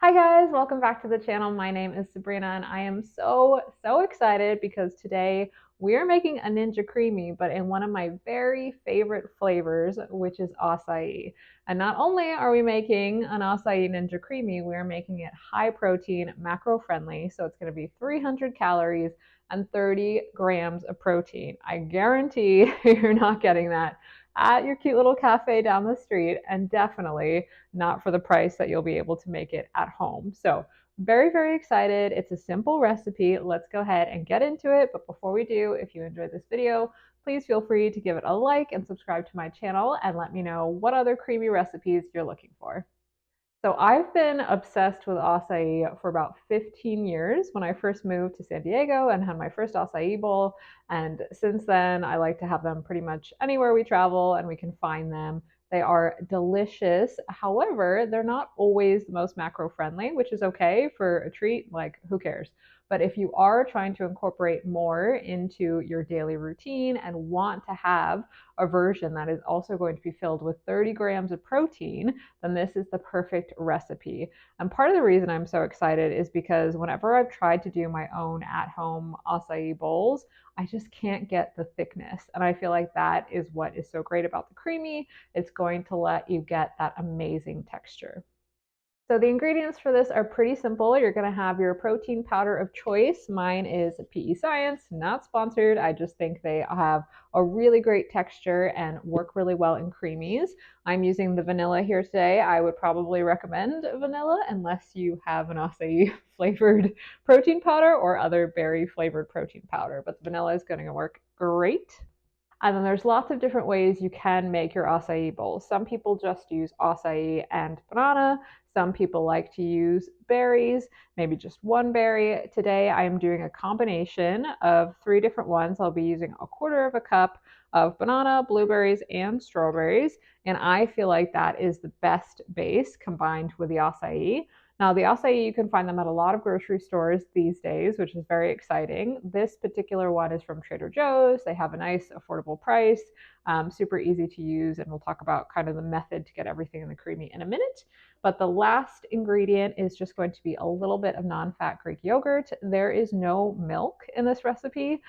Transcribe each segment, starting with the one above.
Hi guys, welcome back to the channel. My name is Sabrina and I am so excited because today we are making a Ninja Creami, but in one of my very favorite flavors, which is acai. And not only are we making an acai Ninja Creami, we are making it high protein, macro friendly. So it's going to be 300 calories and 30 grams of protein. I guarantee you're not getting that at your cute little cafe down the street, and definitely not for the price that you'll be able to make it at home. So very excited. It's a simple recipe. Let's go ahead and get into it. But before we do, if you enjoyed this video, please feel free to give it a like and subscribe to my channel and let me know what other creamy recipes you're looking for. So I've been obsessed with acai for about 15 years when I first moved to San Diego and had my first acai bowl. And since then, I like to have them pretty much anywhere we travel and we can find them. They are delicious. However, they're not always the most macro friendly, which is okay for a treat. Like, who cares? But if you are trying to incorporate more into your daily routine and want to have a version that is also going to be filled with 30 grams of protein, then this is the perfect recipe. And part of the reason I'm so excited is because whenever I've tried to do my own at home acai bowls, I just can't get the thickness. And I feel like that is what is so great about the Creami. It's going to let you get that amazing texture. So the ingredients for this are pretty simple. You're gonna have your protein powder of choice. Mine is PE Science, not sponsored. I just think they have a really great texture and work really well in creamies. I'm using the vanilla here today. I would probably recommend vanilla unless you have an acai flavored protein powder or other berry flavored protein powder, but the vanilla is gonna work great. And then there's lots of different ways you can make your acai bowls. Some people just use acai and banana. Some people like to use berries, maybe just one berry. Today I am doing a combination of three different ones. I'll be using a quarter of a cup of banana, blueberries, and strawberries. And I feel like that is the best base combined with the acai. Now, the acai, you can find them at a lot of grocery stores these days, which is very exciting. This particular one is from Trader Joe's. They have a nice, affordable price, super easy to use, and we'll talk about kind of the method to get everything in the Creami in a minute. But the last ingredient is just going to be a little bit of non-fat Greek yogurt. There is no milk in this recipe,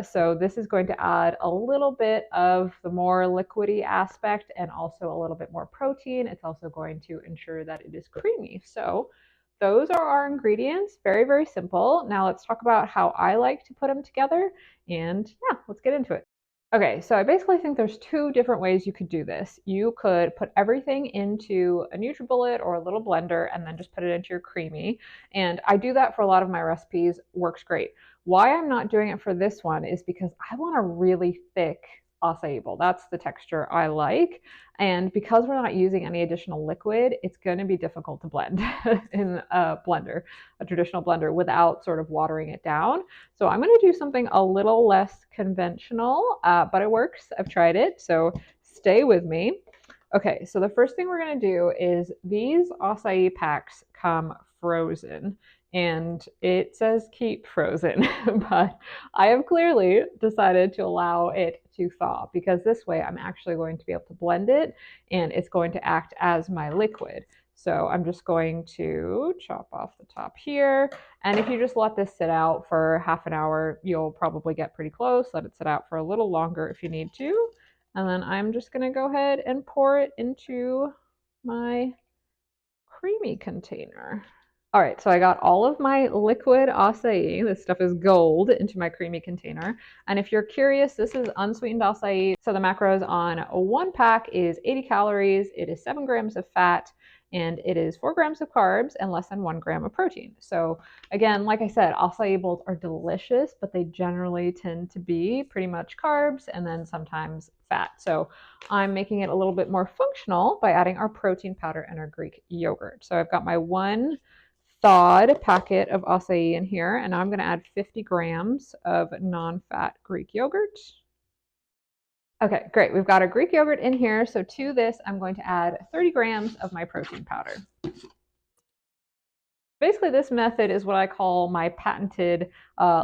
so this is going to add a little bit of the more liquidy aspect and also a little bit more protein. It's also going to ensure that it is creamy. So those are our ingredients. Very simple. Now let's talk about how I like to put them together. And yeah, let's get into it. Okay, so I basically think there's two different ways you could do this. You could put everything into a NutriBullet or a little blender and then just put it into your Creami. And I do that for a lot of my recipes, works great. Why I'm not doing it for this one is because I want a really thick acai bowl. That's the texture I like. And because we're not using any additional liquid, it's going to be difficult to blend in a blender, a traditional blender, without sort of watering it down. So I'm going to do something a little less conventional, but it works. I've tried it, so stay with me. Okay, so the first thing we're going to do is these acai packs come frozen and it says keep frozen, but I have clearly decided to allow it to thaw because this way I'm actually going to be able to blend it and it's going to act as my liquid. So I'm just going to chop off the top here. And if you just let this sit out for half an hour, you'll probably get pretty close. Let it sit out for a little longer if you need to. And then I'm just going to go ahead and pour it into my Creami container. All right, so I got all of my liquid acai, this stuff is gold, into my Creami container. And if you're curious, this is unsweetened acai. So the macros on one pack is 80 calories, it is 7 grams of fat, and it is 4 grams of carbs and less than 1 gram of protein. So again, like I said, acai bowls are delicious, but they generally tend to be pretty much carbs and then sometimes fat. So I'm making it a little bit more functional by adding our protein powder and our Greek yogurt. So I've got my one thawed packet of acai in here, and I'm going to add 50 grams of non-fat Greek yogurt. Okay, great. We've got our Greek yogurt in here. So to this, I'm going to add 30 grams of my protein powder. Basically, this method is what I call my patented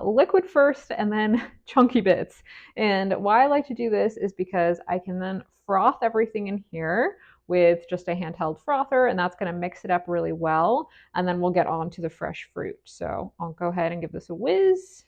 liquid first and then chunky bits. And why I like to do this is because I can then froth everything in here with just a handheld frother, and that's going to mix it up really well. And then we'll get on to the fresh fruit. So I'll go ahead and give this a whiz.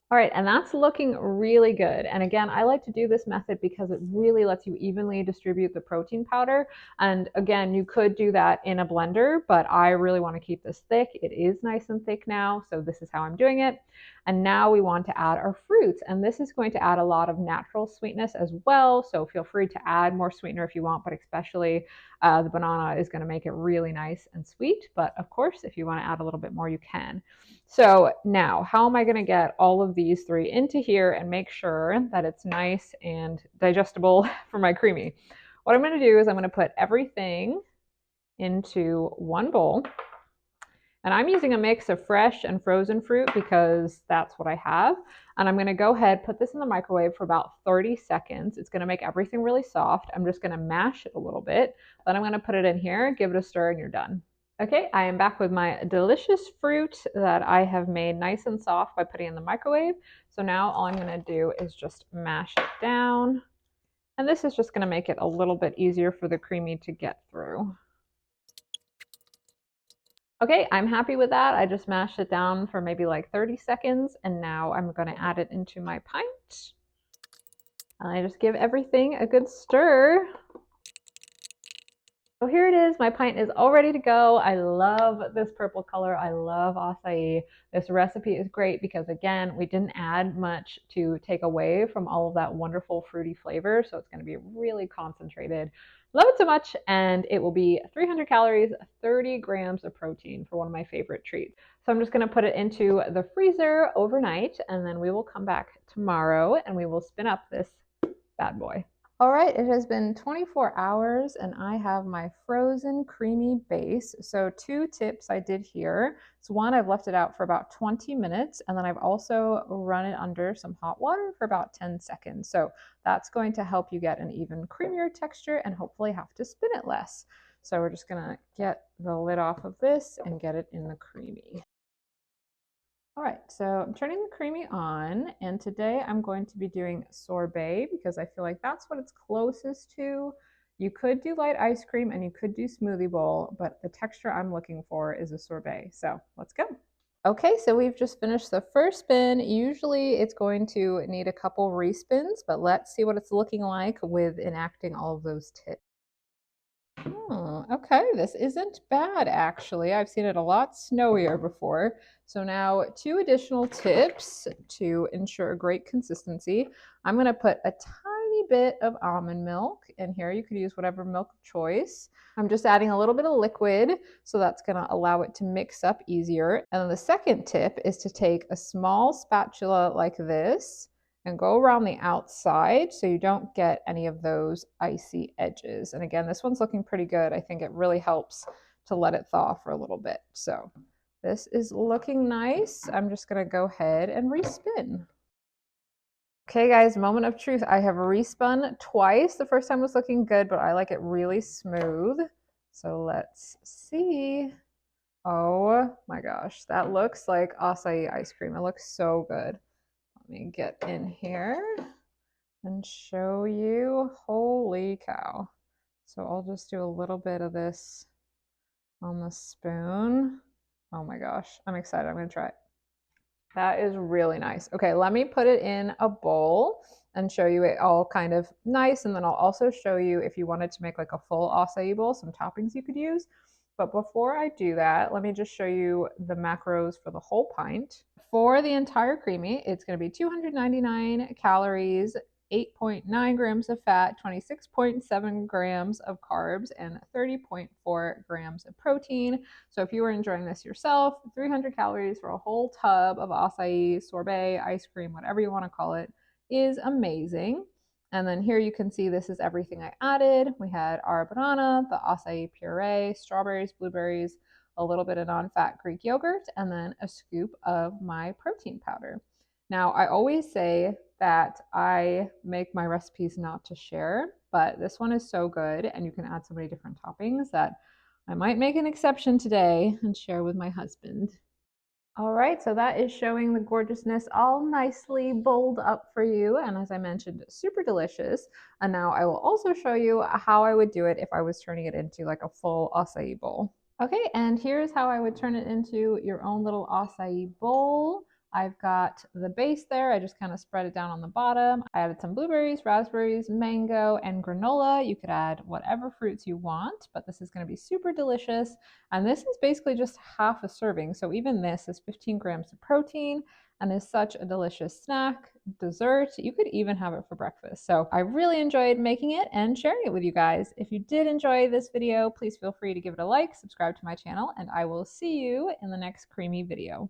All right, and that's looking really good. And again, I like to do this method because it really lets you evenly distribute the protein powder. And again, you could do that in a blender, but I really want to keep this thick. It is nice and thick now, so this is how I'm doing it. And now we want to add our fruits, and this is going to add a lot of natural sweetness as well. So feel free to add more sweetener if you want, but especially the banana is going to make it really nice and sweet. But of course, if you want to add a little bit more, you can. So now, how am I going to get all of these three into here and make sure that it's nice and digestible for my creamy? What I'm going to do is I'm going to put everything into one bowl. And I'm using a mix of fresh and frozen fruit because that's what I have. And I'm going to go ahead, put this in the microwave for about 30 seconds. It's going to make everything really soft. I'm just going to mash it a little bit. Then I'm going to put it in here, give it a stir, and you're done. Okay, I am back with my delicious fruit that I have made nice and soft by putting in the microwave. So now all I'm going to do is just mash it down. And this is just going to make it a little bit easier for the creamy to get through. Okay, I'm happy with that. I just mashed it down for maybe like 30 seconds, and now I'm going to add it into my pint. And I just give everything a good stir. So here it is, my pint is all ready to go. I love this purple color. I love acai. This recipe is great because again, we didn't add much to take away from all of that wonderful fruity flavor. So it's gonna be really concentrated. Love it so much. And it will be 300 calories, 30 grams of protein for one of my favorite treats. So I'm just gonna put it into the freezer overnight, and then we will come back tomorrow and we will spin up this bad boy. All right, it has been 24 hours and I have my frozen creamy base. So 2 tips I did here. So one, I've left it out for about 20 minutes, and then I've also run it under some hot water for about 10 seconds. So that's going to help you get an even creamier texture and hopefully have to spin it less. So we're just gonna get the lid off of this and get it in the creamy. All right, so I'm turning the creamy on, and today I'm going to be doing sorbet because I feel like that's what it's closest to. You could do light ice cream and you could do smoothie bowl, but the texture I'm looking for is a sorbet. So let's go. Okay, so we've just finished the first spin. Usually it's going to need a couple respins, but let's see what it's looking like with enacting all of those tips. Oh, okay, this isn't bad actually. I've seen it a lot snowier before. So now 2 additional tips to ensure great consistency. I'm going to put a tiny bit of almond milk in here. You could use whatever milk of choice. I'm just adding a little bit of liquid, so that's going to allow it to mix up easier. And then the second tip is to take a small spatula like this and go around the outside so you don't get any of those icy edges. And again, this one's looking pretty good. I think it really helps to let it thaw for a little bit. So this is looking nice. I'm just gonna go ahead and respin. Okay guys, moment of truth. I have respun twice. The first time was looking good, but I like it really smooth. So let's see. Oh my gosh, that looks like acai ice cream. It looks so good. Let me get in here and show you. Holy cow. So I'll just do a little bit of this on the spoon. Oh my gosh, I'm excited. I'm gonna try it. That is really nice. Okay, let me put it in a bowl and show you it all kind of nice. And then I'll also show you if you wanted to make like a full acai bowl, some toppings you could use. But before I do that, let me just show you the macros for the whole pint. For the entire creamy, it's going to be 299 calories, 8.9 grams of fat, 26.7 grams of carbs, and 30.4 grams of protein. So if you were enjoying this yourself, 300 calories for a whole tub of acai, sorbet, ice cream, whatever you want to call it, is amazing. And then here you can see this is everything I added. We had our banana, the acai puree, strawberries, blueberries, a little bit of non-fat Greek yogurt, and then a scoop of my protein powder. Now, I always say that I make my recipes not to share, but this one is so good and you can add so many different toppings that I might make an exception today and share with my husband. All right, so that is showing the gorgeousness all nicely bowled up for you. And as I mentioned, super delicious. And now I will also show you how I would do it if I was turning it into like a full acai bowl. Okay, and here's how I would turn it into your own little acai bowl. I've got the base there. I just kind of spread it down on the bottom. I added some blueberries, raspberries, mango, and granola. You could add whatever fruits you want, but this is going to be super delicious. And this is basically just half a serving. So even this is 15 grams of protein and is such a delicious snack, dessert. You could even have it for breakfast. So I really enjoyed making it and sharing it with you guys. If you did enjoy this video, please feel free to give it a like, subscribe to my channel, and I will see you in the next creamy video.